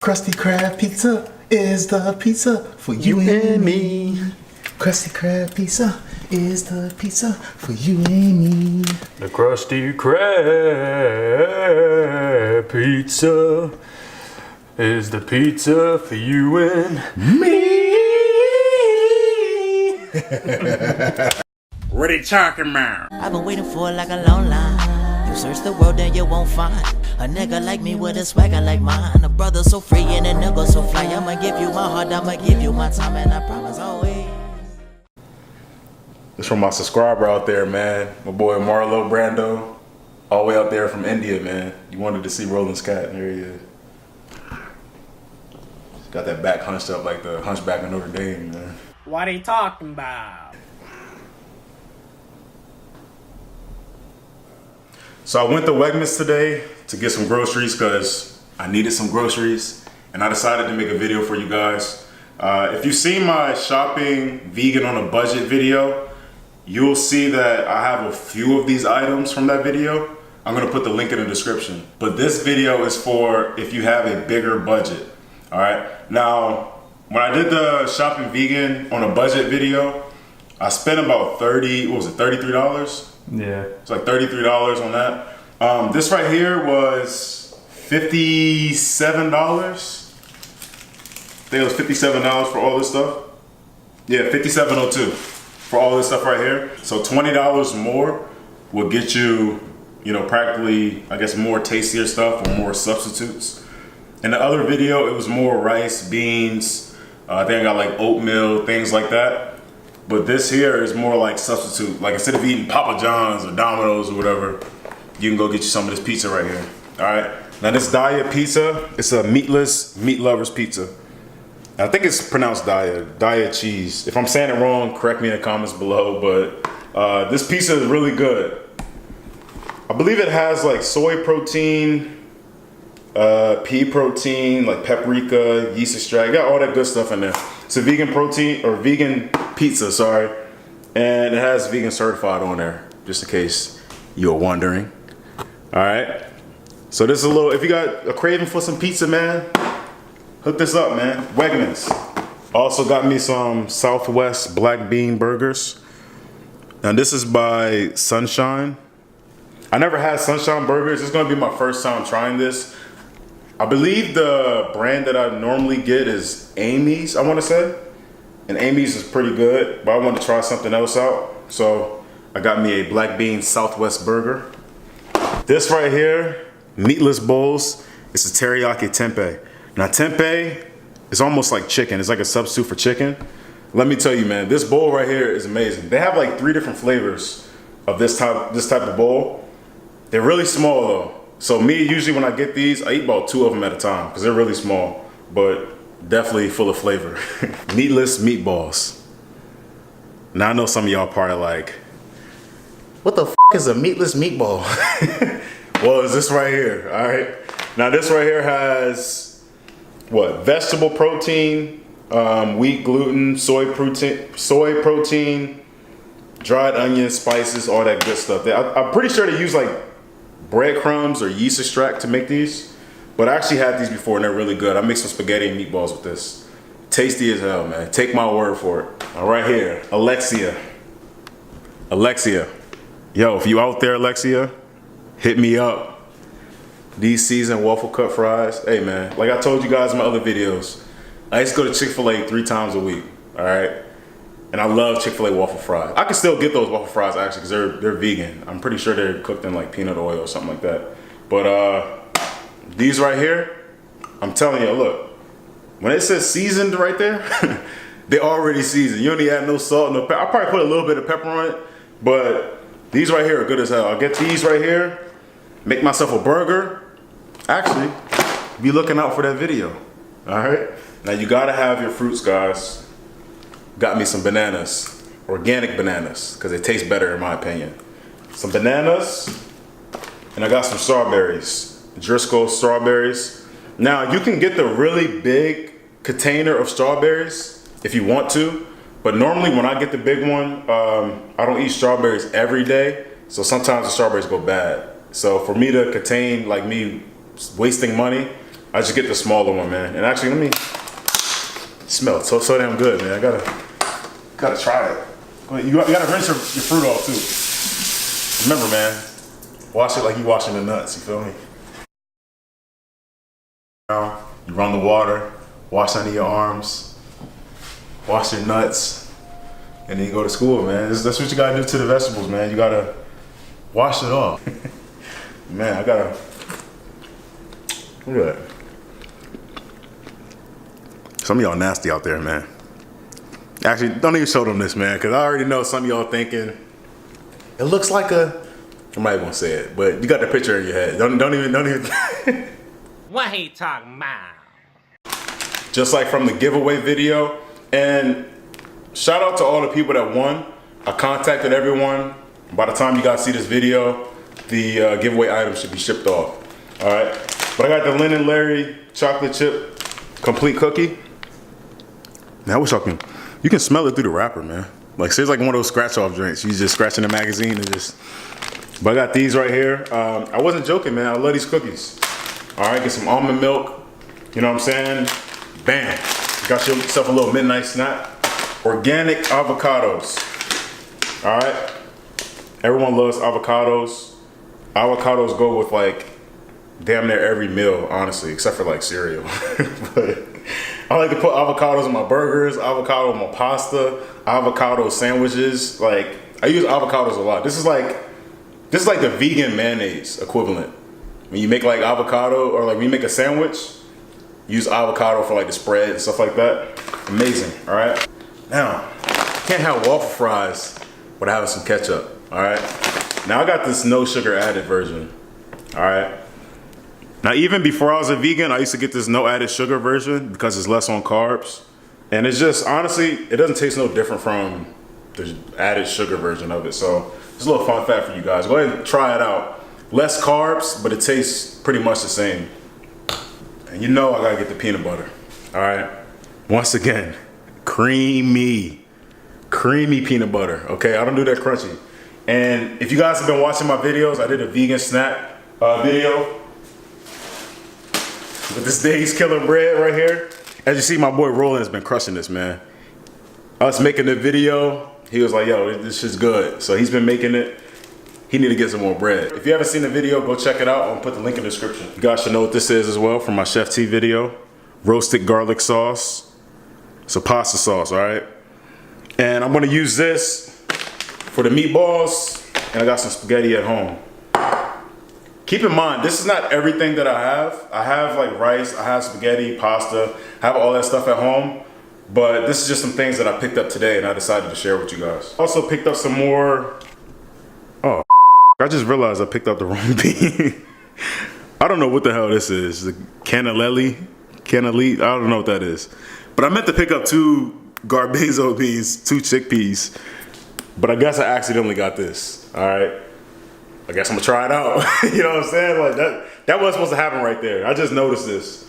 Krusty Krab pizza is the pizza for you and me. Krusty Krab pizza is the pizza for you and me. The Krusty Krab pizza is the pizza for you and Me. What are you talking about? I've been waiting for like a long line. You search the world and you won't find a nigga like me with a swagger like mine. A brother so free and a nigga so fly. I'ma give you my heart, I'ma give you my time, and I promise always. It's from my subscriber out there, man. My boy Marlo Brando, all the way out there from India, man. You wanted to see Roland Scott, and here he is. He's got that back hunched up like the Hunchback of Notre Dame, man. What are you talking about? So I went to Wegmans today to get some groceries because I needed some groceries, and I decided to make a video for you guys. If you've seen my shopping vegan on a budget video, you'll see that I have a few of these items from that video. I'm gonna put the link in the description. But this video is for if you have a bigger budget, all right? Now, when I did the shopping vegan on a budget video, I spent about $33? Yeah. It's like $33 on that. This right here was $57. I think it was $57 for all this stuff. Yeah, $57.02 for all this stuff right here. So $20 more will get you, practically, I guess, more tastier stuff or more substitutes. In the other video, it was more rice, beans. I think I got like oatmeal, things like that. But this here is more like substitute. Like instead of eating Papa John's or Domino's or whatever, you can go get you some of this pizza right here. All right. Now this Daya pizza, it's a meatless meat lovers pizza. I think it's pronounced Daya cheese. If I'm saying it wrong, correct me in the comments below. But this pizza is really good. I believe it has like soy protein, pea protein, like paprika, yeast extract, got all that good stuff in there. It's a vegan protein or vegan pizza, sorry, and it has vegan certified on there, just in case you're wondering. All right, so this is a little, if you got a craving for some pizza, man, hook this up, man. Wegmans. Also got me some Southwest black bean burgers. Now this is by Sunshine. I never had Sunshine burgers. It's gonna be my first time trying this. I believe the brand that I normally get is Amy's, I want to say. And Amy's is pretty good, but I wanted to try something else out. So I got me a black bean Southwest burger. This right here, meatless bowls, it's a teriyaki tempeh. Now tempeh is almost like chicken. It's like a substitute for chicken. Let me tell you, man, this bowl right here is amazing. They have like 3 different flavors of this type of bowl. They're really small though. So me, usually when I get these, I eat about 2 of them at a time because they're really small, but definitely full of flavor. Meatless meatballs. Now I know some of y'all probably like, what the f is a meatless meatball? Well, it's this right here, all right? Now this right here has, what, vegetable protein, wheat gluten, soy protein, dried onions, spices, all that good stuff. I'm pretty sure they use like breadcrumbs or yeast extract to make these, but I actually had these before and they're really good. I mixed some spaghetti and meatballs with this. Tasty as hell, man. Take my word for it. All right, here, Alexia. Yo, if you out there, Alexia, hit me up. These seasoned waffle cut fries. Hey, man, like I told you guys in my other videos, I used to go to Chick-fil-A 3 times a week, all right? And I love Chick-fil-A waffle fries. I can still get those waffle fries actually because they're vegan. I'm pretty sure they're cooked in like peanut oil or something like that. But these right here, I'm telling you, look, when it says seasoned right there, they're already seasoned. You don't need to add no salt, no pepper. I'll probably put a little bit of pepper on it, but these right here are good as hell. I'll get these right here, make myself a burger. Actually, be looking out for that video, all right? Now you gotta have your fruits, guys. Got me some bananas, organic bananas, because they taste better in my opinion. Some bananas, and I got some strawberries, Driscoll strawberries. Now you can get the really big container of strawberries if you want to, but normally when I get the big one, I don't eat strawberries every day, so sometimes the strawberries go bad. So for me to contain like me wasting money, I just get the smaller one, man. And actually, let me smell it. So damn good, man. I gotta try it. You gotta rinse your fruit off too. Remember, man, wash it like you washing the nuts. You feel me? You run the water, wash under your arms, wash your nuts, and then you go to school, man. That's what you gotta do to the vegetables, man. You gotta wash it off. Man, I gotta. Look at that. Some of y'all nasty out there, man. Actually, don't even show them this, man, because I already know some of y'all thinking it looks like a. I'm not even gonna say it, but you got the picture in your head. Don't even. What he talking about? Just like from the giveaway video. And shout out to all the people that won. I contacted everyone. By the time you guys see this video, the giveaway item should be shipped off. All right. But I got the Lynn & Larry chocolate chip complete cookie. Now I wish you can smell it through the wrapper, man. Like, it's like one of those scratch off drinks. You just scratching the magazine and just. But I got these right here. I wasn't joking, man. I love these cookies. All right, get some almond milk. You know what I'm saying? Bam. Got yourself a little midnight snack. Organic avocados. All right. Everyone loves avocados. Avocados go with like damn near every meal, honestly, except for like cereal. But I like to put avocados in my burgers, avocado in my pasta, avocado sandwiches. Like, I use avocados a lot. This is like the vegan mayonnaise equivalent. When you make like avocado, or like when you make a sandwich, use avocado for like the spread and stuff like that. Amazing, all right? Now, can't have waffle fries without having some ketchup, all right? Now I got this no sugar added version, all right? Now even before I was a vegan, I used to get this no added sugar version because it's less on carbs. And it's just, honestly, it doesn't taste no different from the added sugar version of it. So it's a little fun fact for you guys. Go ahead and try it out. Less carbs, but it tastes pretty much the same. And you know I gotta get the peanut butter, all right? Once again, creamy peanut butter, okay? I don't do that crunchy. And if you guys have been watching my videos, I did a vegan snack video with this Dave's Killer bread right here. As you see, my boy Roland has been crushing this, man. Us making the video, he was like, yo, this shit's good. So he's been making it. He need to get some more bread. If you haven't seen the video, go check it out. I'm gonna put the link in the description. You guys should know what this is as well from my Chef T video. Roasted garlic sauce. It's a pasta sauce, all right? And I'm gonna use this for the meatballs, and I got some spaghetti at home. Keep in mind, this is not everything that I have. I have like rice, I have spaghetti, pasta, I have all that stuff at home. But this is just some things that I picked up today and I decided to share with you guys. Also picked up some more, oh, I just realized I picked up the wrong bean. I don't know what the hell this is. The cannellini, I don't know what that is. But I meant to pick up 2 garbanzo beans, 2 chickpeas. But I guess I accidentally got this, all right? I guess I'm gonna try it out. You know what I'm saying? Like that wasn't supposed to happen right there. I just noticed this.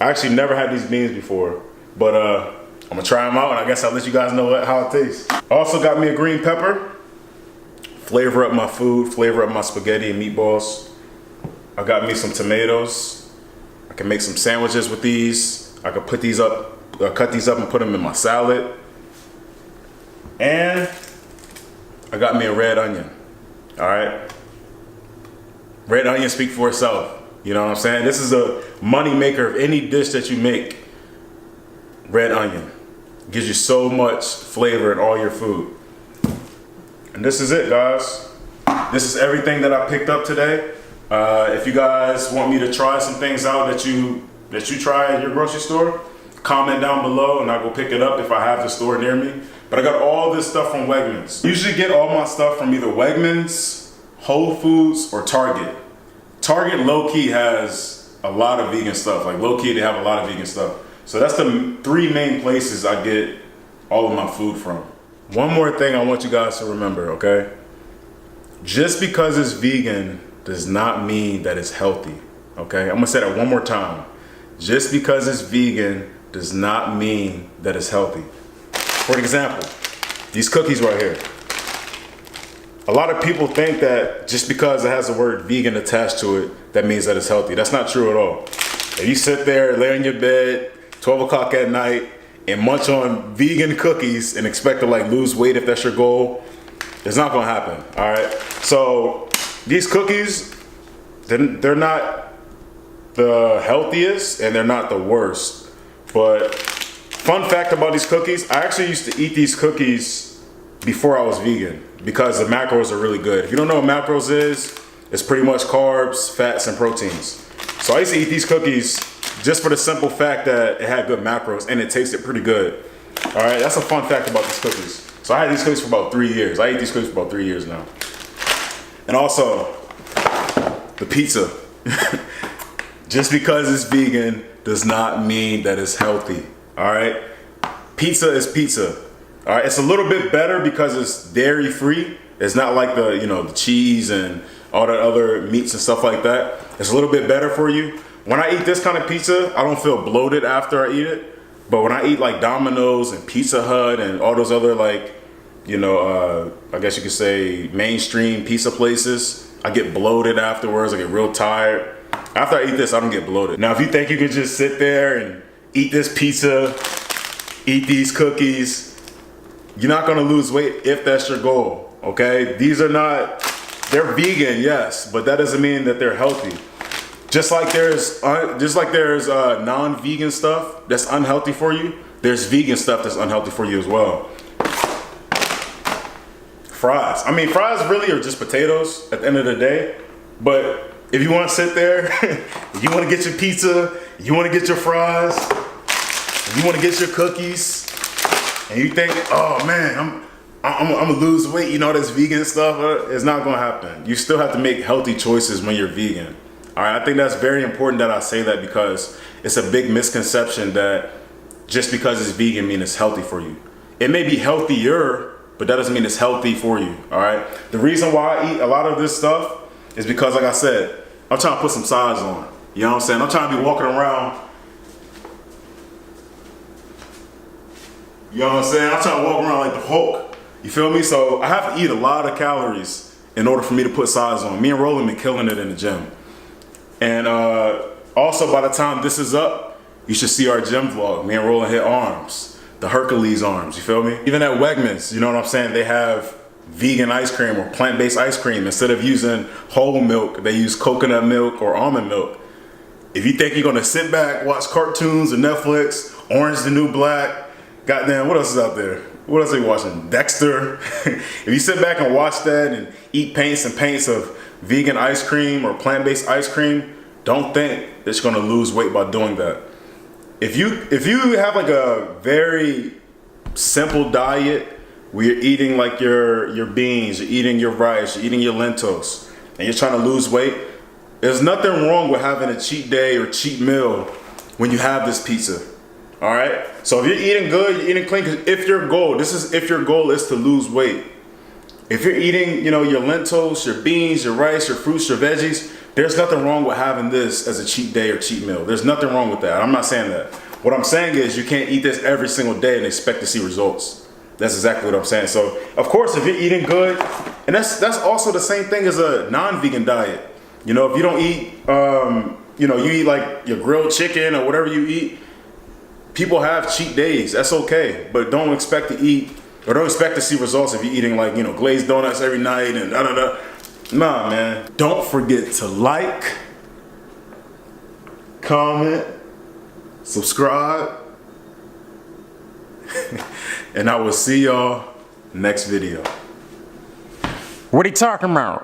I actually never had these beans before, but I'm gonna try them out and I guess I'll let you guys know how it tastes. Also got me a green pepper. Flavor up my food, flavor up my spaghetti and meatballs. I got me some tomatoes. I can make some sandwiches with these. I can put these up, cut these up and put them in my salad. And I got me a red onion. All right, red onion speak for itself. You know what I'm saying? This is a money maker of any dish that you make. Red onion gives you so much flavor in all your food. And this is it, guys. This is everything that I picked up today. If you guys want me to try some things out that you try at your grocery store, comment down below and I'll go pick it up if I have the store near me. But I got all this stuff from Wegmans. I usually get all my stuff from either Wegmans, Whole Foods, or Target. Target low-key has a lot of vegan stuff. Like low-key, they have a lot of vegan stuff. So that's the 3 main places I get all of my food from. One more thing I want you guys to remember, okay? Just because it's vegan does not mean that it's healthy, okay? I'm gonna say that one more time. Just because it's vegan does not mean that it's healthy. For example, these cookies right here. A lot of people think that just because it has the word vegan attached to it, that means that it's healthy. That's not true at all. If you sit there, lay on your bed, 12 o'clock at night, and munch on vegan cookies and expect to like lose weight if that's your goal, it's not gonna happen, all right? So these cookies, they're not the healthiest and they're not the worst. But fun fact about these cookies, I actually used to eat these cookies before I was vegan because the macros are really good. If you don't know what macros is, it's pretty much carbs, fats, and proteins. So I used to eat these cookies just for the simple fact that it had good macros and it tasted pretty good. All right, that's a fun fact about these cookies. So I had these cookies for about 3 years. I ate these cookies for about 3 years now. And also, the pizza. Just because it's vegan does not mean that it's healthy. All right, pizza is pizza. All right, it's a little bit better because it's dairy free. It's not like the the cheese and all the other meats and stuff like that. It's a little bit better for you. When I eat this kind of pizza, I don't feel bloated after I eat it. But when I eat like Domino's and Pizza Hut and all those other like, I guess you could say mainstream pizza places, I get bloated afterwards. I get real tired. After I eat this, I don't get bloated. Now, if you think you can just sit there and eat this pizza, eat these cookies, you're not gonna lose weight if that's your goal, okay? They're vegan, yes, but that doesn't mean that they're healthy. Just like there's non-vegan stuff that's unhealthy for you, there's vegan stuff that's unhealthy for you as well. Fries. I mean, fries really are just potatoes at the end of the day, but if you want to sit there, if you want to get your pizza, you want to get your fries, you want to get your cookies, and you think, oh man, I'm gonna lose weight, this vegan stuff, it's not gonna happen. You still have to make healthy choices when you're vegan. All right, I think that's very important that I say that because it's a big misconception that just because it's vegan means it's healthy for you. It may be healthier, but that doesn't mean it's healthy for you, all right? The reason why I eat a lot of this stuff is because, like I said, I'm trying to put some size on. You know what I'm saying? I'm trying to be walking around. You know what I'm saying? I'm trying to walk around like the Hulk. You feel me? So I have to eat a lot of calories in order for me to put size on. Me and Roland been killing it in the gym. And also, by the time this is up, you should see our gym vlog. Me and Roland hit arms, the Hercules arms, you feel me? Even at Wegmans, you know what I'm saying? They have vegan ice cream or plant-based ice cream. Instead of using whole milk, they use coconut milk or almond milk. If you think you're gonna sit back, watch cartoons or Netflix, Orange the New Black, goddamn, what else is out there? What else are you watching? Dexter. If you sit back and watch that and eat paints and paints of vegan ice cream or plant-based ice cream, don't think that you're gonna lose weight by doing that. If you have like a very simple diet where you're eating like your beans, you're eating your rice, you're eating your lentils, and you're trying to lose weight, there's nothing wrong with having a cheat day or cheat meal when you have this pizza. All right? So if you're eating good, you're eating clean, because if your goal is to lose weight, if you're eating, your lentils, your beans, your rice, your fruits, your veggies, there's nothing wrong with having this as a cheat day or cheat meal. There's nothing wrong with that. I'm not saying that. What I'm saying is you can't eat this every single day and expect to see results. That's exactly what I'm saying. So, of course, if you're eating good, and that's also the same thing as a non-vegan diet. If you don't eat, you eat like your grilled chicken or whatever you eat, people have cheat days. That's okay. But don't expect to eat, or don't expect to see results if you're eating like, glazed donuts every night and da-da-da. Nah, man. Don't forget to like, comment, subscribe, and I will see y'all next video. What are you talking about?